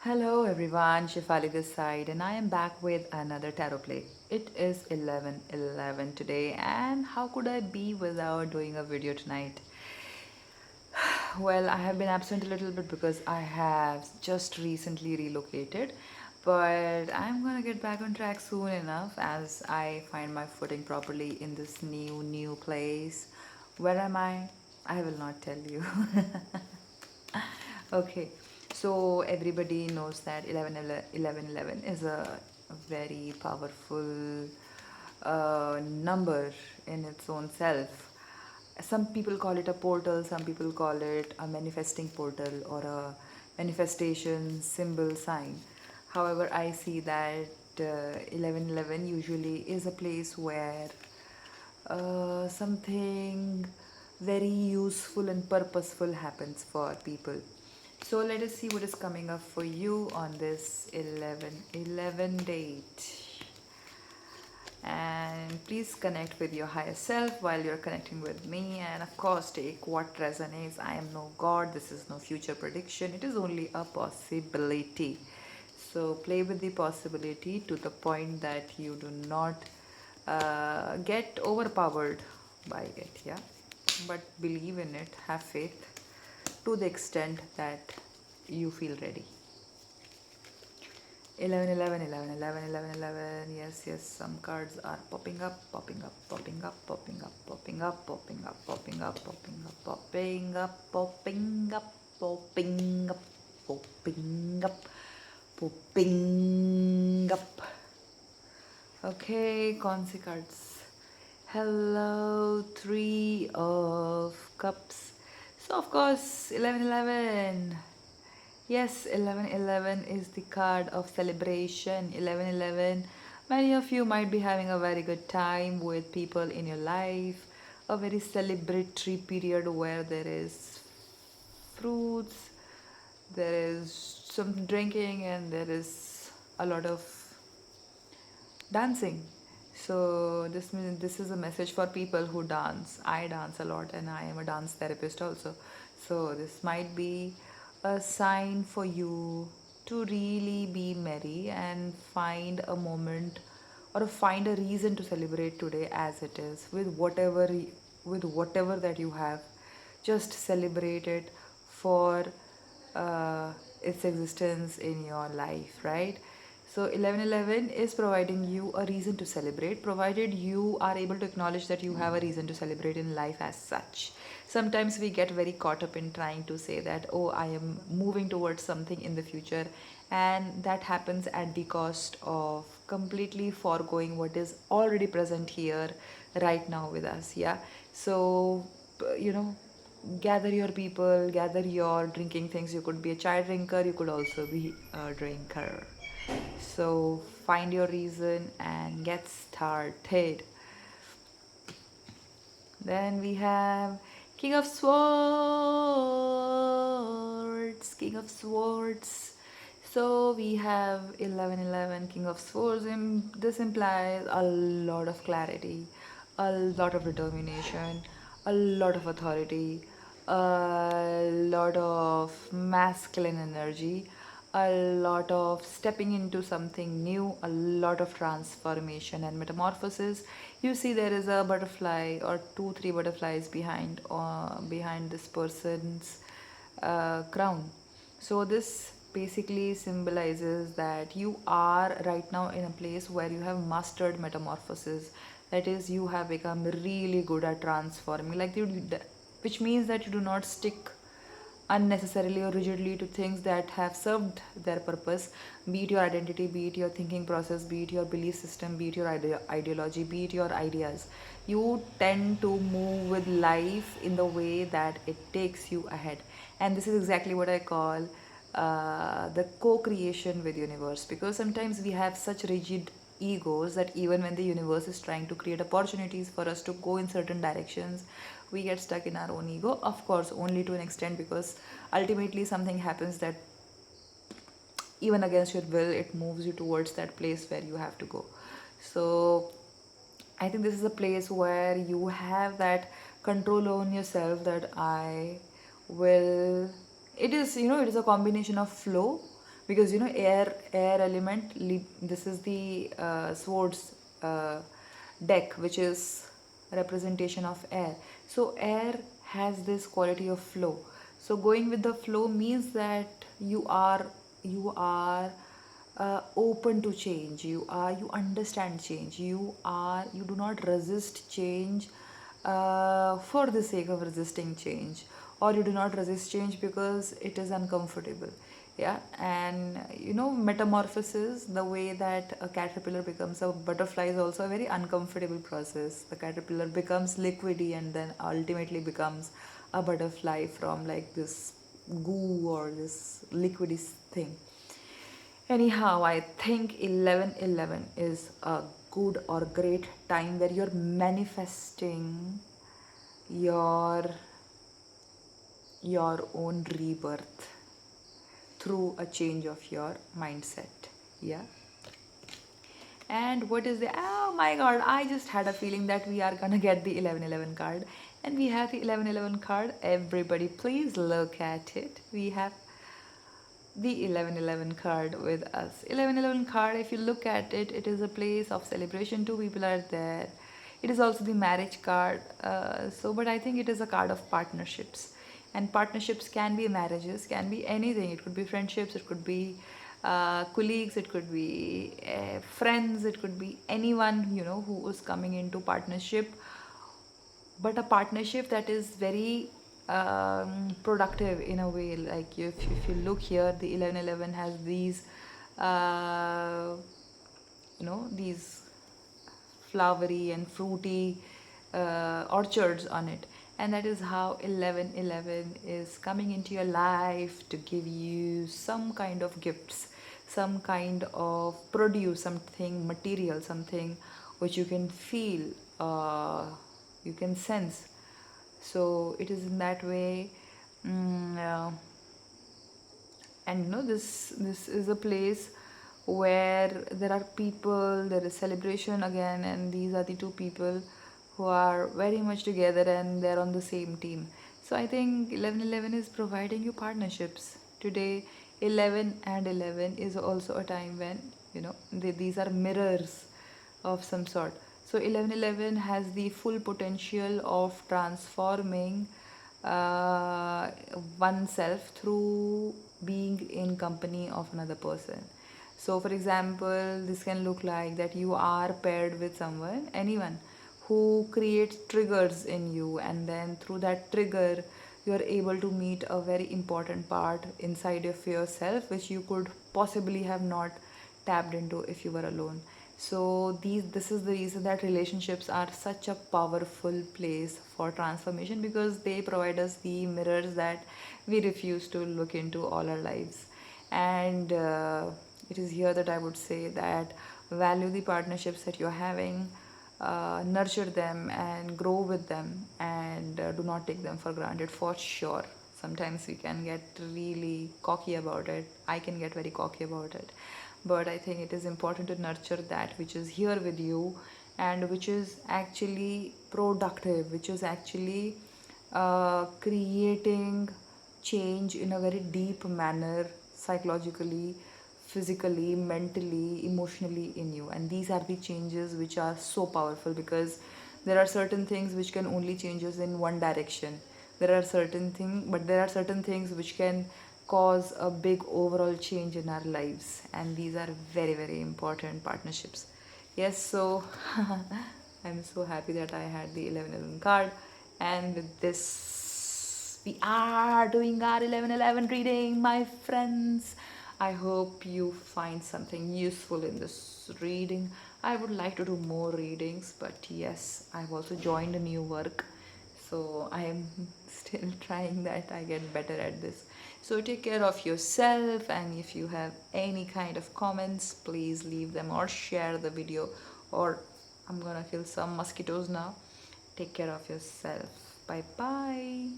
Hello everyone, Shifali this side, and I am back with another tarot play. It is 11:11 today, and how could I be without doing a video tonight? Well, I have been absent a little bit because I have just recently relocated, but I'm gonna get back on track soon enough as I find my footing properly in this new place. Where am I? I will not tell you. Okay, so everybody knows that 11 is a very powerful number in its own self. Some people call it a portal, some people call it a manifesting portal or a manifestation symbol sign. However, I see that 11 usually is a place where something very useful and purposeful happens for people. So let us see what is coming up for you on this 11 date. And please connect with your higher self while you're connecting with me, and of course take what resonates. I am no god, this is no future prediction, it is only a possibility. So play with the possibility to the point that you do not get overpowered by it, yeah, but believe in it, have faith to the extent that you feel ready. 11. Yes, some cards are popping up, popping up, popping up, popping up, popping up, popping up, popping up, popping up, popping up, popping up, popping up, popping up, popping up. Okay, कौन सी cards? Hello, 3 of Cups. So of course, 11. Yes, 11 is the card of celebration. 11, many of you might be having a very good time with people in your life, a very celebratory period where there is fruits, there is some drinking, and there is a lot of dancing. So this is a message for people who dance. I dance a lot and I am a dance therapist also. So this might be a sign for you to really be merry and find a moment or find a reason to celebrate today as it is with whatever that you have. Just celebrate it for its existence in your life, right? So 11 is providing you a reason to celebrate, provided you are able to acknowledge that you have a reason to celebrate in life as such. Sometimes we get very caught up in trying to say that, oh, I am moving towards something in the future, and that happens at the cost of completely foregoing what is already present here right now with us. Yeah. So, you know, gather your people, gather your drinking things. You could be a chai drinker, you could also be a drinker. So find your reason and get started. Then we have King of Swords. King of Swords. So we have 11, King of Swords. This implies a lot of clarity, a lot of determination, a lot of authority, a lot of masculine energy, a lot of stepping into something new, a lot of transformation and metamorphosis. You see there is a butterfly or 2 3 butterflies behind this person's crown. So this basically symbolizes that you are right now in a place where you have mastered metamorphosis. That is, you have become really good at transforming, which means that you do not stick unnecessarily or rigidly to things that have served their purpose, be it your identity, be it your thinking process, be it your belief system, be it your ideology, be it your ideas. You tend to move with life in the way that it takes you ahead, and this is exactly what I call the co-creation with universe, because sometimes we have such rigid egos that even when the universe is trying to create opportunities for us to go in certain directions, we get stuck in our own ego, of course only to an extent, because ultimately something happens that even against your will it moves you towards that place where you have to go. So I think this is a place where you have that control on yourself, that I will, it is, it is a combination of flow, because air element, this is the swords deck, which is representation of air. So air has this quality of flow. So going with the flow means that you are open to change. You understand change. You do not resist change for the sake of resisting change, or you do not resist change because it is uncomfortable. Yeah. And metamorphosis, the way that a caterpillar becomes a butterfly, is also a very uncomfortable process. The caterpillar becomes liquidy and then ultimately becomes a butterfly from like this goo or this liquidy thing. Anyhow, I think 1111 is a good or great time where you're manifesting your your own rebirth through a change of your mindset. Yeah. And what is the, oh my god, I just had a feeling that we are gonna get the 1111 card. And we have the 1111 card. Everybody, please look at it. We have the 1111 card with us. 1111 card, if you look at it, it is a place of celebration. Two people are there. It is also the marriage card. But I think it is a card of partnerships. And partnerships can be marriages, can be anything. It could be friendships, it could be colleagues, it could be friends, it could be anyone who is coming into partnership, but a partnership that is very productive in a way. Like if you look here, the 1111 has these these flowery and fruity orchards on it. And that is how 1111 is coming into your life to give you some kind of gifts, some kind of produce, something material, something which you can feel, you can sense. So it is in that way. And this is a place where there are people, there is celebration again, and these are the two people who are very much together and they're on the same team. So I think 1111 is providing you partnerships today. 11 and 11 is also a time when these are mirrors of some sort. So 1111 has the full potential of transforming oneself through being in company of another person. So for example, this can look like that you are paired with someone, anyone who creates triggers in you, and then through that trigger you are able to meet a very important part inside of yourself which you could possibly have not tapped into if you were alone. So this is the reason that relationships are such a powerful place for transformation, because they provide us the mirrors that we refuse to look into all our lives. And it is here that I would say that value the partnerships that you're having, nurture them and grow with them, and do not take them for granted, for sure. Sometimes we can get really cocky about it. I can get very cocky about it, but I think it is important to nurture that which is here with you and which is actually productive, which is actually creating change in a very deep manner, psychologically, physically, mentally, emotionally in you. And these are the changes which are so powerful, because there are certain things which can only change us in one direction. There are certain things which can cause a big overall change in our lives, and these are very, very important partnerships. Yes, so I'm so happy that I had the 1111 card, and with this, we are doing our 1111 reading, my friends. I hope you find something useful in this reading. I would like to do more readings, but yes, I've also joined a new work, so I am still trying that I get better at this. So take care of yourself, and if you have any kind of comments, please leave them or share the video, or I'm gonna kill some mosquitoes now. Take care of yourself. Bye bye.